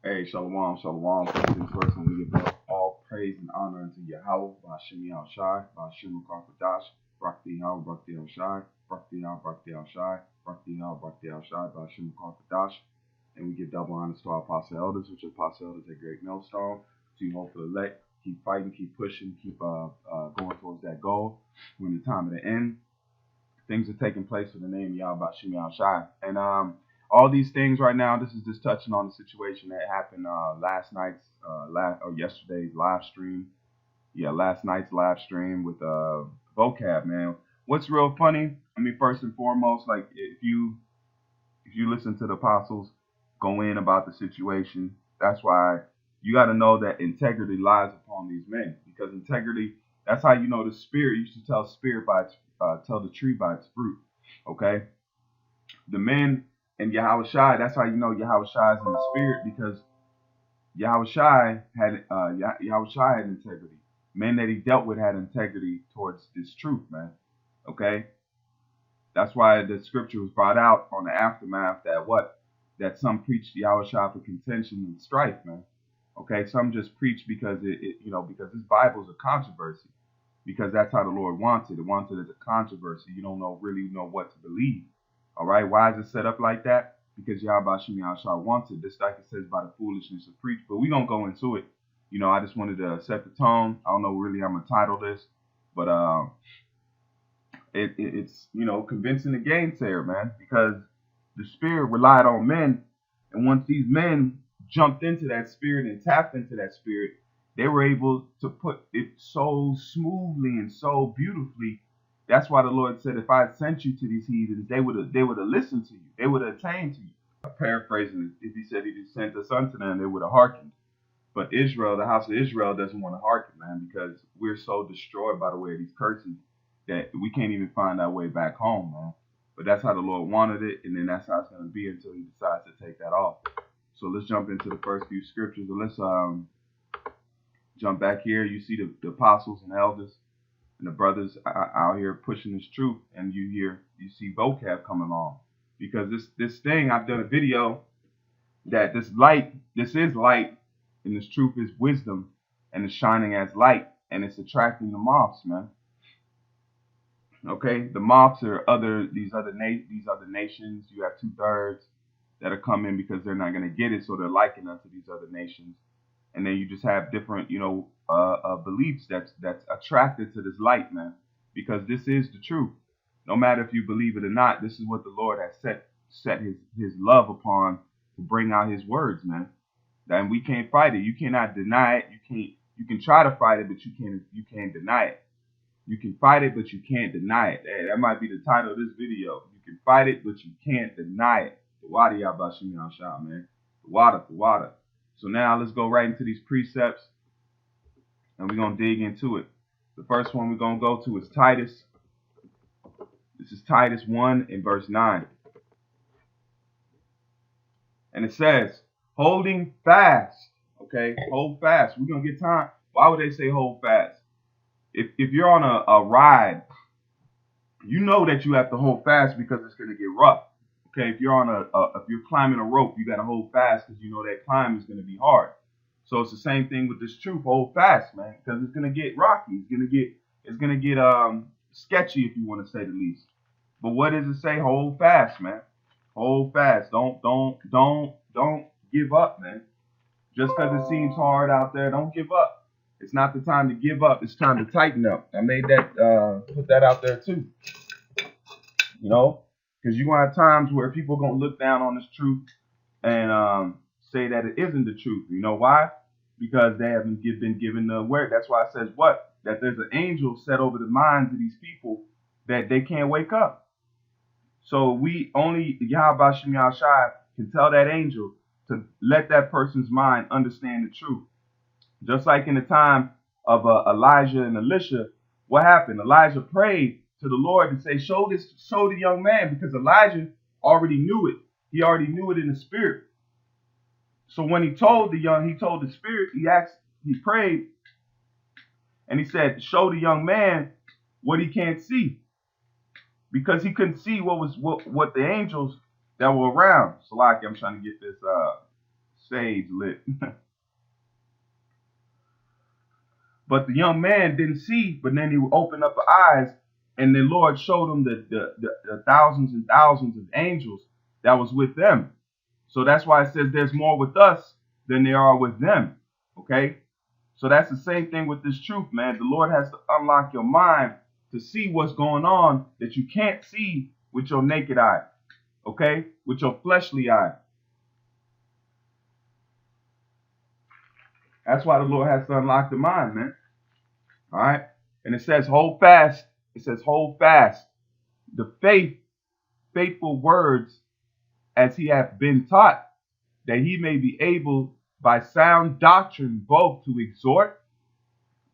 Hey, shalom, shalom. First things first, and we give all praise and honor unto Yahweh, Bashim Yahushai, Bashim Karpadash, Brakti Yahweh, Brakti Yahushai, Brakti Yahweh, Brakti Yahushai, Brakti Yahweh, Brakti Yahushai, Bashim Karpadash. And we give double honors to our apostle elders, which are apostle elders at Great Millstone. To you, hopefully elect, keep fighting, keep pushing, keep going towards that goal. We're in the time of the end. Things are taking place in the name of Yahweh, Bashim Yahushai. And all these things right now, this is just touching on the situation that happened yesterday's live stream. Yeah, last night's live stream with Vocab, man. What's real funny? I mean, first and foremost, like if you listen to the apostles go in about the situation, that's why you got to know that integrity lies upon these men, because integrity, that's how you know the spirit. You should tell spirit by its tell the tree by its fruit. Okay, the men and Yahushai, that's how you know Yahushai is in the spirit, because Yahushai had integrity. Men that he dealt with had integrity towards this truth, man. Okay, that's why the scripture was brought out on the aftermath that some preached Yahushai for contention and strife, man. Okay, some just preach because because this Bible is a controversy, because that's how the Lord wants it. It wants it as a controversy. You don't really know what to believe. All right, why is it set up like that? Because Yahweh Yahushua wants it. Just like it says by the foolishness of preach. But we're going to go into it. I just wanted to set the tone. I don't know really how I'm going to title this. But it's convincing the gainsayer, man. Because the spirit relied on men. And once these men jumped into that spirit and tapped into that spirit, they were able to put it so smoothly and so beautifully. That's why the Lord said, if I had sent you to these heathens, they would have listened to you. They would have attained to you. Paraphrasing, if he said he sent us unto them, they would have hearkened. But Israel, the house of Israel, doesn't want to hearken, man, because we're so destroyed by the way of these curses that we can't even find our way back home, man. But that's how the Lord wanted it, and then that's how it's going to be until he decides to take that off. So let's jump into the first few scriptures. Let's jump back here. You see the apostles and elders and the brothers out here pushing this truth, and you see Vocab coming along, because this thing, I've done a video that this is light, and this truth is wisdom, and it's shining as light, and it's attracting the moths, man. Okay, the moths are these other nations. You have 2/3 that are coming because they're not going to get it, so they're likened unto these other nations. And then you just have different, beliefs that's attracted to this light, man, because this is the truth. No matter if you believe it or not, this is what the Lord has set his love upon to bring out his words, man. And we can't fight it. You cannot deny it. You can try to fight it, but you can't deny it. You can fight it, but you can't deny it. Hey, that might be the title of this video. You can fight it, but you can't deny it. The water, Yabashim Yahshua, man. The water. So now let's go right into these precepts, and we're going to dig into it. The first one we're going to go to is Titus. This is Titus 1 in verse 9. And it says, holding fast. Okay, hold fast. We're going to get time. Why would they say hold fast? If you're on a ride, you know that you have to hold fast because it's going to get rough. Okay, if you're climbing a rope, you got to hold fast because you know that climb is going to be hard. So it's the same thing with this truth. Hold fast, man, because it's going to get rocky. It's going to get sketchy, if you want to say the least. But what does it say? Hold fast, man. Hold fast. Don't give up, man. Just because it seems hard out there, don't give up. It's not the time to give up. It's time to tighten up. I made that put that out there too. Because you're going to have times where people are going to look down on this truth and say that it isn't the truth. You know why? Because they haven't been given the word. That's why it says what? That there's an angel set over the minds of these people that they can't wake up. So we only, Yahweh Yahushua, can tell that angel to let that person's mind understand the truth. Just like in the time of Elijah and Elisha, what happened? Elijah prayed to the Lord and say, show the young man, because Elijah already knew it. He already knew it in the spirit. So when he told the spirit, he prayed, and he said, show the young man what he can't see, because he couldn't see what the angels that were around. So like I'm trying to get this Sage lit. But the young man didn't see, but then he opened up the eyes, and the Lord showed him the thousands and thousands of angels that was with them. So that's why it says there's more with us than there are with them. Okay? So that's the same thing with this truth, man. The Lord has to unlock your mind to see what's going on that you can't see with your naked eye. Okay? With your fleshly eye. That's why the Lord has to unlock the mind, man. All right? And it says, hold fast. It says, hold fast the faithful words as he hath been taught, that he may be able by sound doctrine both to exhort.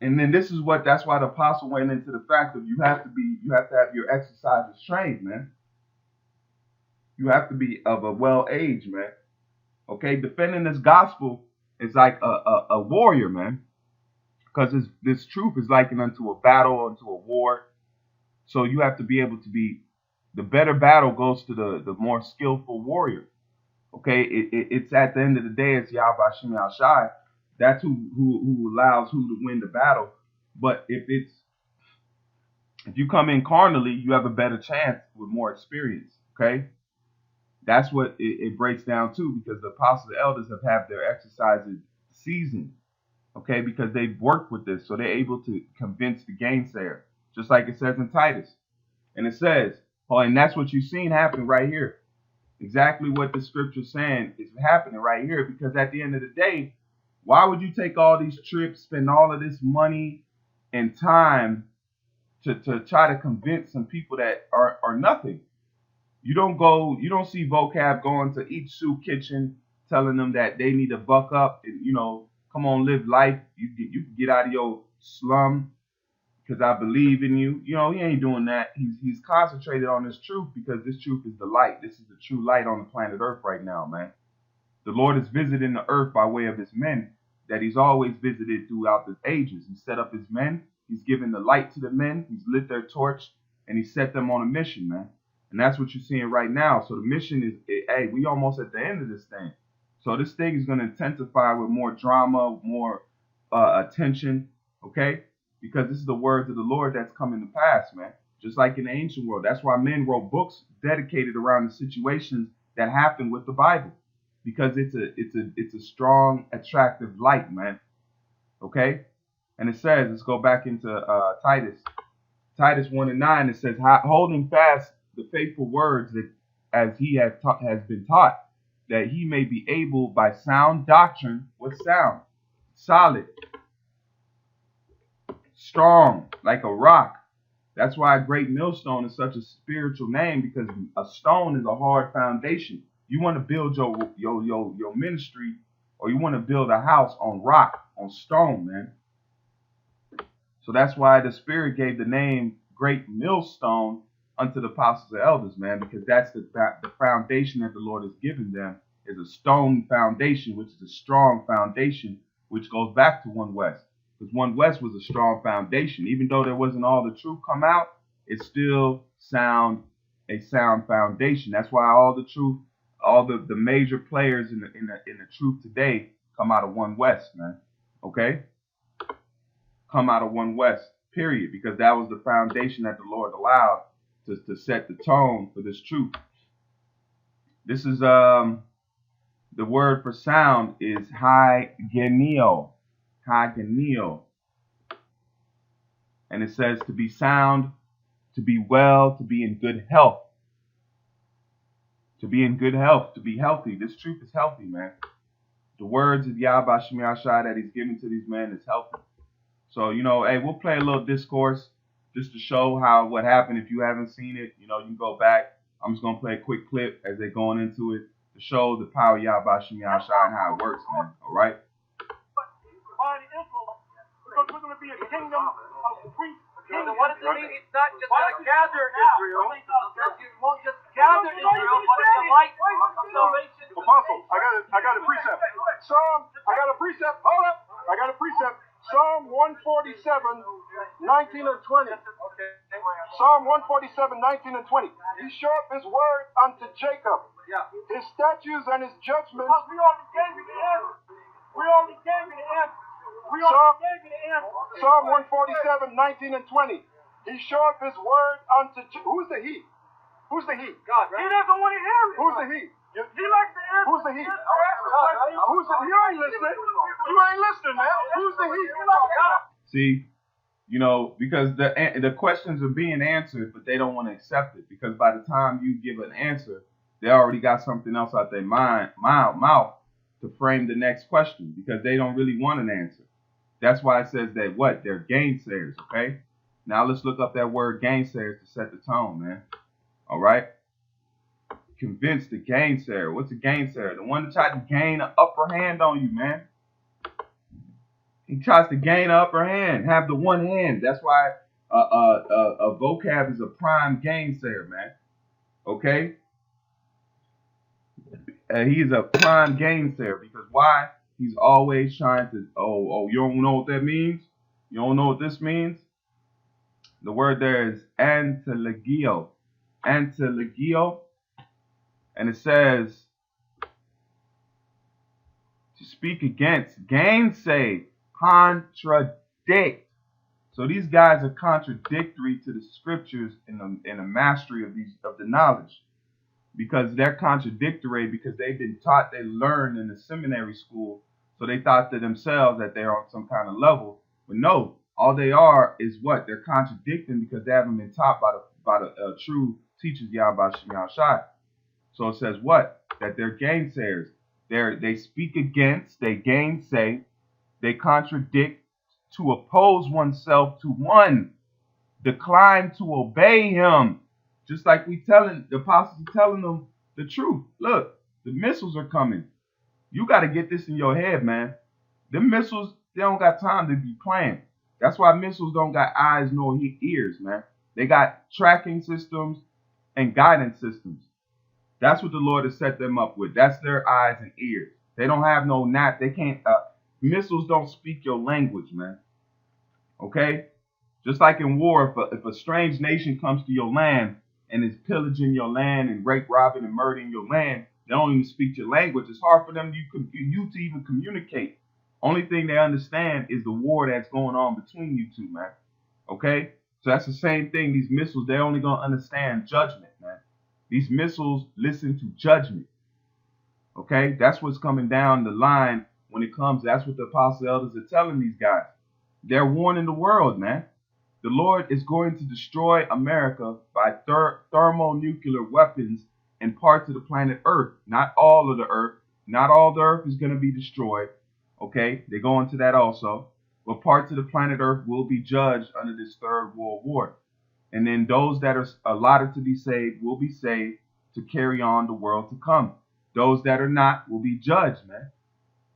And then that's why the apostle went into the fact of you have to have your exercises trained, man. You have to be of a well age, man. Okay, defending this gospel is like a warrior, man. Because this truth is likened unto a battle, unto a war. So you have to be able to be, the better battle goes to the more skillful warrior. Okay, it's at the end of the day, it's Yahweh Shem Shai. That's who allows who to win the battle. But if you come in carnally, you have a better chance with more experience. Okay, that's what it breaks down to, because the apostles and elders have had their exercises seasoned. Okay, because they've worked with this, so they're able to convince the gainsayer, just like it says in Titus. And it says, and that's what you've seen happen right here. Exactly what the scripture's saying is happening right here, because at the end of the day, why would you take all these trips, spend all of this money and time to try to convince some people that are nothing? You don't see Vocab going to each soup kitchen telling them that they need to buck up and, come on, live life. You can get out of your slum because I believe in you. He ain't doing that. He's concentrated on this truth, because this truth is the light. This is the true light on the planet Earth right now, man. The Lord is visiting the earth by way of his men that he's always visited throughout the ages. He set up his men. He's given the light to the men. He's lit their torch, and he set them on a mission, man. And that's what you're seeing right now. So the mission is, hey, we almost at the end of this thing. So this thing is going to intensify with more drama, more attention, okay? Because this is the words of the Lord that's coming to pass, man. Just like in the ancient world. That's why men wrote books dedicated around the situations that happened with the Bible. Because it's a strong, attractive light, man. Okay? And it says, let's go back into Titus. Titus 1:9, it says, holding fast the faithful words that as he has been taught, that he may be able by sound doctrine, what sound? Solid, strong, like a rock. That's why a great millstone is such a spiritual name, because a stone is a hard foundation. You want to build your ministry, or you want to build a house on rock, on stone, man. So that's why the Spirit gave the name Great Millstone unto the apostles and elders, man, because that's the foundation that the Lord has given them, is a stone foundation, which is a strong foundation, which goes back to One West. Because One West was a strong foundation. Even though there wasn't all the truth come out, it's still a sound foundation. That's why all the truth, all the major players in the truth today come out of One West, man. Okay? Come out of One West, period. Because that was the foundation that the Lord allowed to set the tone for this truth. This is the word for sound is hygeneo. Hygeneo. And it says to be sound, to be well, to be in good health. To be in good health, to be healthy. This truth is healthy, man. The words of Yahweh Shem Shai that he's given to these men is healthy. So, hey, we'll play a little discourse just to show what happened. If you haven't seen it, you can go back. I'm just going to play a quick clip as they're going into it to show the power of Yahweh Shem Shai and how it works, man. All right? Because we're going to be a kingdom of priests. So what does it mean? It's not just going to gather Israel. It won't just gather Israel, but the light of salvation. Apostle, I got a precept. I got a precept. Hold up. I got a precept. Psalm 147, 19 and 20. Psalm 147, 19 and 20. He showed his word unto Jacob, his statutes and his judgments answer. We already gave you the answer. We already gave you the answer. Psalm 147, 19 and 20. He showeth his word unto who's the he? Who's the he? God, right? He doesn't want to hear it. Who's the he? He likes to answer. Who's the he? Who's the he? You ain't listening. You ain't listening, man. Who's the he? See, you know, because the questions are being answered, but they don't want to accept it, because by the time you give an answer, they already got something else out their mouth to frame the next question, because they don't really want an answer. That's why it says that what? They're gainsayers, okay? Now let's look up that word gainsayers to set the tone, man. All right? Convince the gainsayer. What's a gainsayer? The one that tried to gain an upper hand on you, man. He tries to gain an upper hand, have the one hand. That's why a vocab is a prime gainsayer, man. Okay? He is a prime gainsayer, because why? He's always trying to, you don't know what that means? You don't know what this means? The word there is antilegio. Antilegio. And it says to speak against, gainsay, contradict. So these guys are contradictory to the scriptures in the mastery of the knowledge, because they're contradictory, because they've been taught, they learned in the seminary school, so they thought to themselves that they're on some kind of level. But no, all they are is what? They're contradicting, because they haven't been taught by the true teachers, Yahweh Shai. So it says what? That they're gainsayers. They speak against, they gainsay, they contradict, to oppose oneself to one, decline to obey him. Just like the apostles are telling them the truth. Look, the missiles are coming. You got to get this in your head, man. The missiles, they don't got time to be playing. That's why missiles don't got eyes nor ears, man. They got tracking systems and guidance systems. That's what the Lord has set them up with. That's their eyes and ears. They don't have no they can't, missiles don't speak your language, man. Okay? Just like in war, if a strange nation comes to your land and is pillaging your land and rape, robbing, and murdering your land, they don't even speak your language. It's hard for them to even communicate. Only thing they understand is the war that's going on between you two, man. Okay? So that's the same thing. These missiles, they're only going to understand judgment, man. These missiles listen to judgment. Okay? That's what's coming down the line when it comes. That's what the apostle elders are telling these guys. They're warning the world, man. The Lord is going to destroy America by thermonuclear weapons in parts of the planet Earth. Not all of the Earth. Not all the Earth is going to be destroyed. Okay? They go into that also. But parts of the planet Earth will be judged under this third world war. And then those that are allotted to be saved will be saved to carry on the world to come. Those that are not will be judged, man.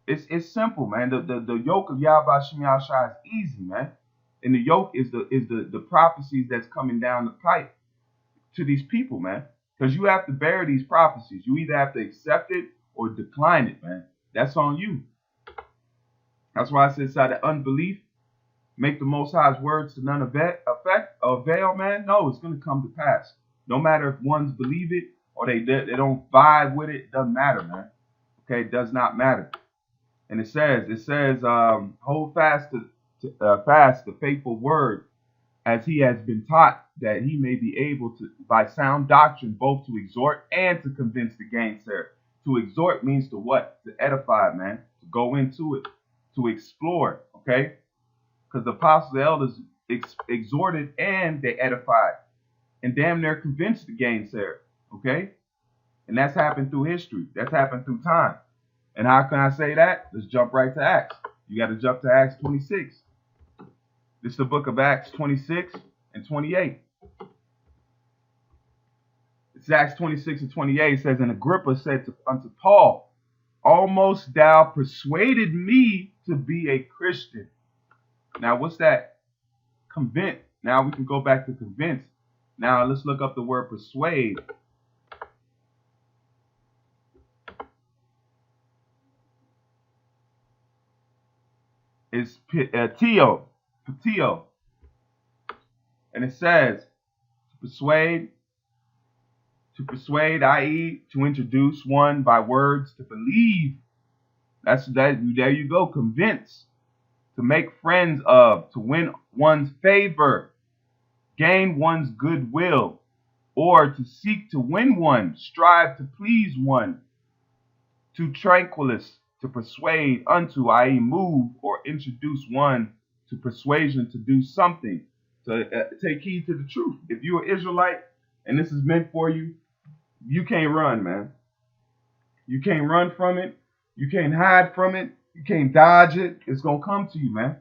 It's simple, man. The yoke of Yahweh Shai is easy, man. And the yoke is the prophecies that's coming down the pipe to these people, man. Because you have to bear these prophecies. You either have to accept it or decline it, man. That's on you. That's why I said, inside of unbelief, make the Most High's words to none avail, man. No, it's going to come to pass. No matter if ones believe it or they don't vibe with it, doesn't matter, man. Okay, it does not matter. And it says, hold fast the faithful word, as he has been taught, that he may be able to, by sound doctrine, both to exhort and to convince the gainsayer. To exhort means to what? To edify, man. To go into it. To explore, okay? Because the apostles, the elders exhorted and they edified. And damn near convinced the gainsayer, okay? And that's happened through history. That's happened through time. And how can I say that? Let's jump right to Acts. You got to jump to Acts 26. This is the book of Acts 26 and 28. It's Acts 26 and 28. It says, and Agrippa said unto Paul, almost thou persuaded me to be a Christian. Now, what's that? Convince. Now we can go back to convince. Now let's look up the word persuade. It's patio. And it says to persuade, i.e. to introduce one by words, to believe That's that. There you go. Convince, to make friends of, to win one's favor, gain one's goodwill, or to seek to win one, strive to please one, to tranquilus, to persuade unto, i.e. move or introduce one to persuasion to do something, to take heed to the truth. If you're an Israelite and this is meant for you, you can't run, man. You can't run from it. You can't hide from it. You can't dodge it. It's going to come to you, man.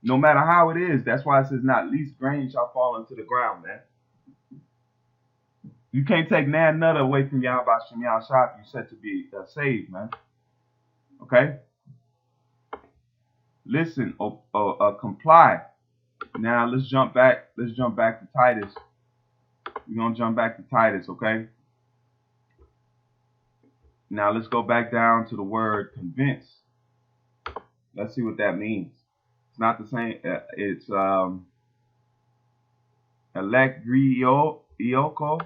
No matter how it is. That's why it says not least grain shall fall into the ground, man. You can't take nan nutta away from Yahweh Shem Yahshua if you're set to be saved, man. Okay? Listen, comply. Now let's jump back. Let's jump back to Titus. We're going to jump back to Titus, okay? Now let's go back down to the word convince. Let's see what that means. It's not the same. It's elegrioko.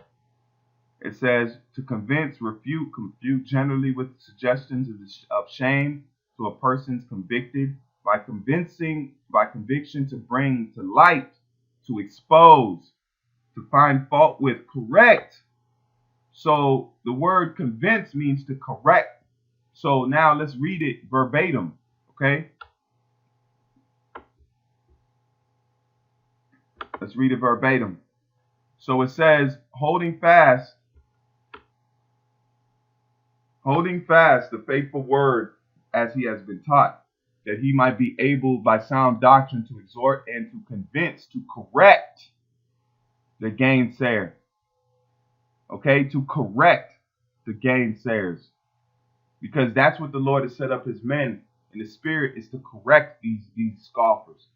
It says to convince, refute, confute, generally with suggestions of shame to a person's convicted, by conviction to bring to light, to expose, to find fault with, correct. So the word convince means to correct. So now let's read it verbatim, okay? Let's read it verbatim. So it says, holding fast the faithful word as he has been taught, that he might be able by sound doctrine to exhort and to convince, to correct the gainsayer. Okay, to correct the gainsayers. Because that's what the Lord has set up his men in the spirit, is to correct these scoffers.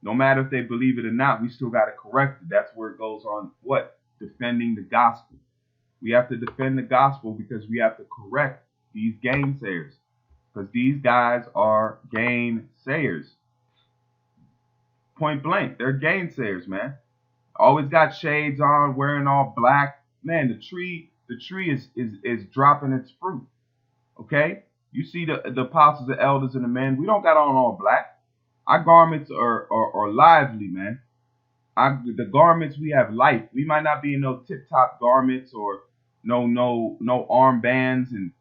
No matter if they believe it or not, we still got to correct it. That's where it goes on, what? Defending the gospel. We have to defend the gospel because we have to correct these gainsayers. Because these guys are gainsayers. Point blank, they're gainsayers, man. Always got shades on, wearing all black. Man, the tree is dropping its fruit. Okay? You see the apostles, the elders, and the men, we don't got on all black. Our garments are lively, man. The garments, we have life. We might not be in no tip-top garments or no armbands and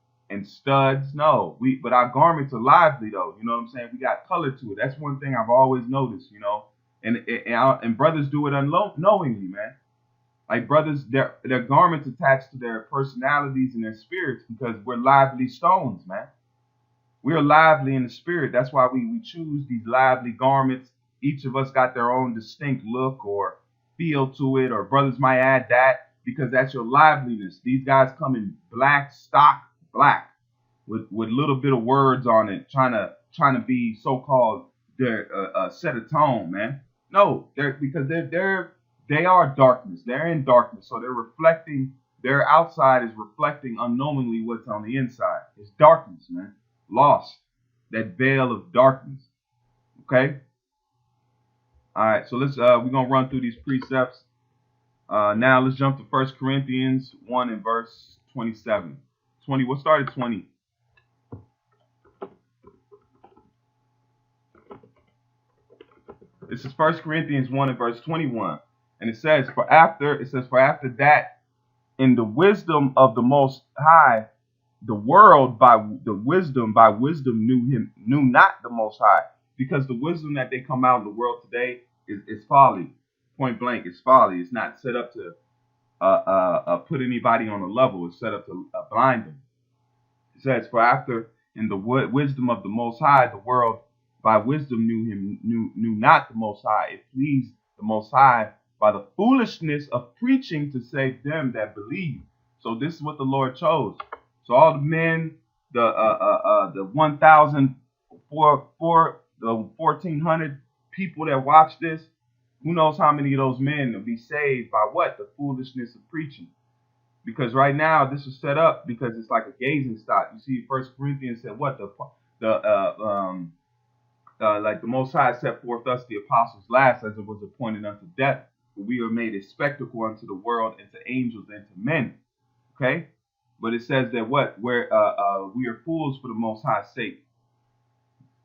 studs. No, but our garments are lively, though. You know what I'm saying? We got color to it. That's one thing I've always noticed, you know. And brothers do it unknowingly, man. Like brothers, their garments attached to their personalities and their spirits, because we're lively stones, man. We are lively in the spirit. That's why we choose these lively garments. Each of us got their own distinct look or feel to it, or brothers might add that, because that's your liveliness. These guys come in black, stock black, with little bit of words on it, trying to be so-called set a tone, man. No, because they are darkness. They're in darkness, so they're reflecting. Their outside is reflecting unknowingly what's on the inside. It's darkness, man. Lost, that veil of darkness. Okay. All right. So let's we're gonna run through these precepts. Now let's jump to 1 Corinthians 1 and verse 27. 20. We'll start at 20. This is 1 Corinthians 1 and verse 21. And it says, for after that, in the wisdom of the Most High, the world by wisdom knew not the Most High. Because the wisdom that they come out in the world today is folly. Point blank, it's folly. It's not set up to put anybody on a level. It's set up to blind them. It says, for after in the wisdom of the Most High, the world by wisdom knew not the Most High. It pleased the Most High by the foolishness of preaching to save them that believe. So this is what the Lord chose. So all the men, the 1,400 people that watch this, who knows how many of those men will be saved by what? The foolishness of preaching. Because right now this is set up because it's like a gazing stock. You see, 1 Corinthians said what? Like the Most High set forth us the apostles last, as it was appointed unto death, but we are made a spectacle unto the world and to angels and to men. Okay? But it says that what? We are fools for the Most High's sake.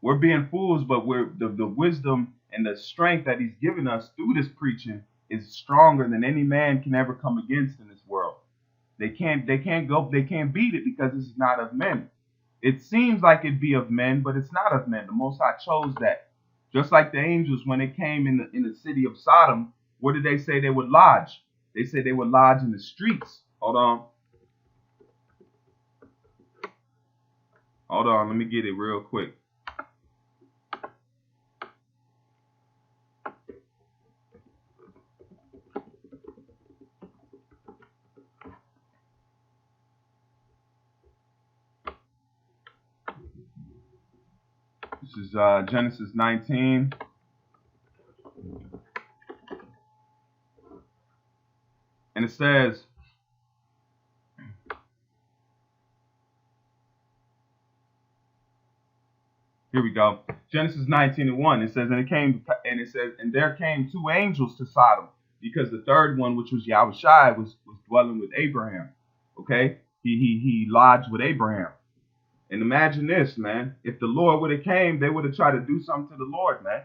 We're being fools, but we're the wisdom and the strength that he's given us through this preaching is stronger than any man can ever come against in this world. They can't beat it because this is not of men. It seems like it be of men, but it's not of men. The Most High chose that. Just like the angels, when they came in the city of Sodom, what did they say they would lodge? They said they would lodge in the streets. Hold on, let me get it real quick. This is Genesis 19. And it says, here we go. Genesis 19:1. It says, and there came two angels to Sodom, because the third one, which was Yahushai, was dwelling with Abraham. Okay? He lodged with Abraham. And imagine this, man. If the Lord would have came, they would have tried to do something to the Lord, man.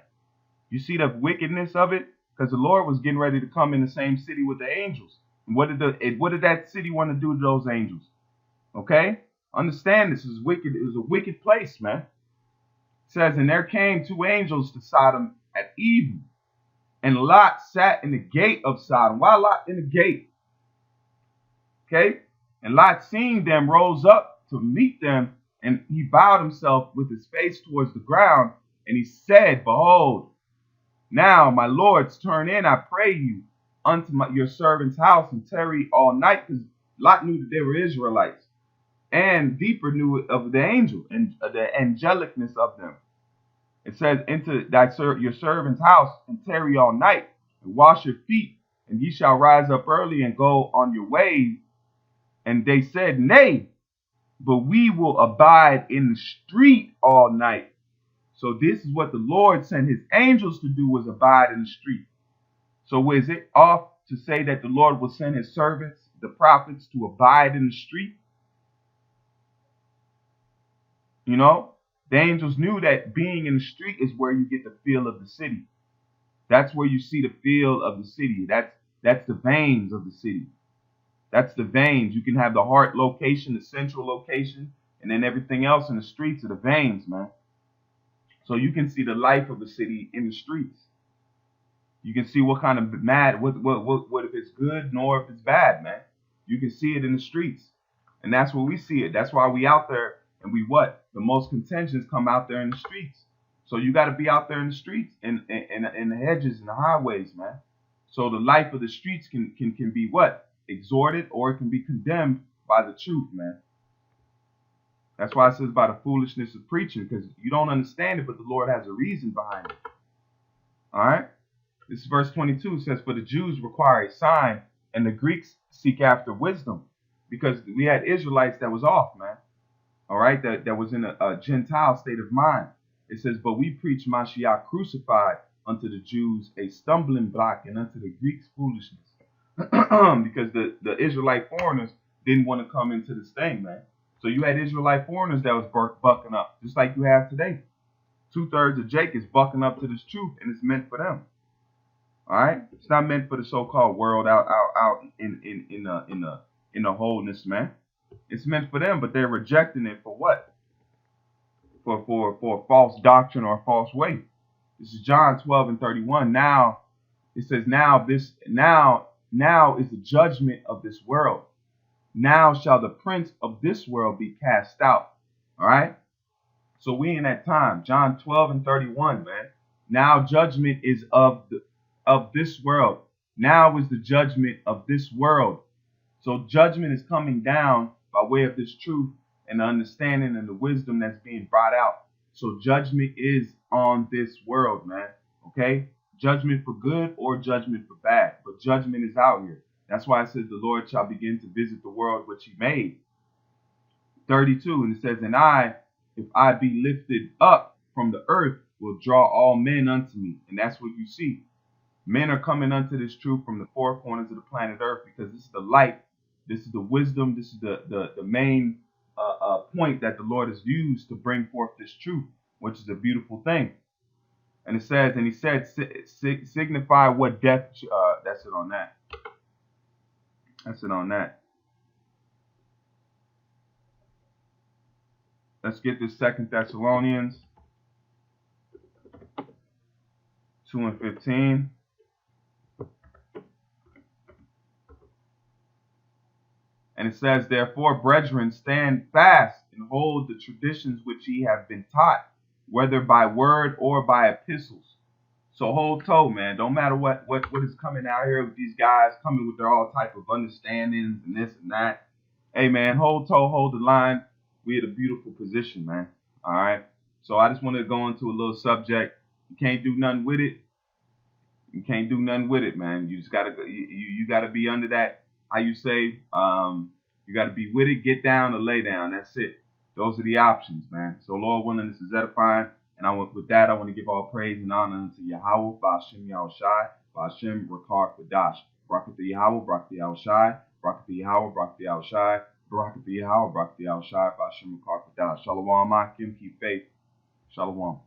You see the wickedness of it? Because the Lord was getting ready to come in the same city with the angels. And what did that city want to do to those angels? Okay? Understand, this is wicked. It was a wicked place, man. It says, and there came two angels to Sodom at even. And Lot sat in the gate of Sodom. Why Lot in the gate? Okay? And Lot, seeing them, rose up to meet them. And he bowed himself with his face towards the ground, and he said, behold, now, my lords, turn in, I pray you, unto your servant's house, and tarry all night, because Lot knew that they were Israelites, and deeper knew of the angel, and the angelicness of them. It says, into your servant's house, and tarry all night, and wash your feet, and ye shall rise up early, and go on your way. And they said, nay, but we will abide in the street all night. So this is what the Lord sent his angels to do, was abide in the street. So is it off to say that the Lord will send his servants, the prophets, to abide in the street? You know, the angels knew that being in the street is where you get the feel of the city. That's where you see the feel of the city. That's the veins of the city. That's the veins. You can have the heart location, the central location, and then everything else in the streets are the veins, man. So you can see the life of a city in the streets. You can see what kind of what if it's good nor if it's bad, man. You can see it in the streets. And that's where we see it. That's why we out there, and we what? The most contentions come out there in the streets. So you got to be out there in the streets, in the hedges and the highways, man. So the life of the streets can be what? Exhorted, or it can be condemned by the truth, man. That's why it says by the foolishness of preaching, because you don't understand it, but the Lord has a reason behind it. All right? This is verse 22. It says, for the Jews require a sign, and the Greeks seek after wisdom. Because we had Israelites that was off, man. All right? That was in a Gentile state of mind. It says, but we preach Mashiach crucified, unto the Jews a stumbling block, and unto the Greeks foolishness. Because the Israelite foreigners didn't want to come into this thing, man. So you had Israelite foreigners that was bucking up, just like you have today. 2/3 of Jake is bucking up to this truth, and it's meant for them. All right, it's not meant for the so-called world out in the wholeness, man. It's meant for them, but they're rejecting it for what? For a false doctrine or a false way. This is John 12:31. Now it says, now is the judgment of this world. Now shall the prince of this world be cast out. All right. So we in that time, John 12:31, man. Now judgment is of this world. Now is the judgment of this world. So judgment is coming down by way of this truth and the understanding and the wisdom that's being brought out. So judgment is on this world, man. Okay. Judgment for good or judgment for bad. But judgment is out here. That's why it says the Lord shall begin to visit the world which he made. 32, and it says, and if I be lifted up from the earth, will draw all men unto me. And that's what you see. Men are coming unto this truth from the four corners of the planet Earth, because this is the light, this is the wisdom, this is the main point that the Lord has used to bring forth this truth. which is a beautiful thing. And it says, and he said, signify what death, that's it on that. That's it on that. Let's get this 2 Thessalonians 2:15. And it says, therefore, brethren, stand fast and hold the traditions which ye have been taught, whether by word or by epistles. So hold toe, man. Don't matter what is coming out here with these guys coming with their all type of understandings and this and that. Hey, man, hold toe, hold the line. We had a beautiful position, man. All right. So I just want to go into a little subject. You can't do nothing with it. You can't do nothing with it, man. You just gotta you gotta be under that. How you say? You gotta be with it, get down, or lay down. That's it. Those are the options, man. So Lord willing, this is edifying. And with that, I want to give all praise and honor unto Yahweh, Ba'ashem Yahushai, Ba'ashem Rakar Kadash. Barak Yahweh, Barak Yahushai, Barak Yahweh, Barak Yahushai, Barak Yahweh, Barak Yahushai, Ba'ashem Rakar Kadash. Shalom, Akim, keep faith. Shalom.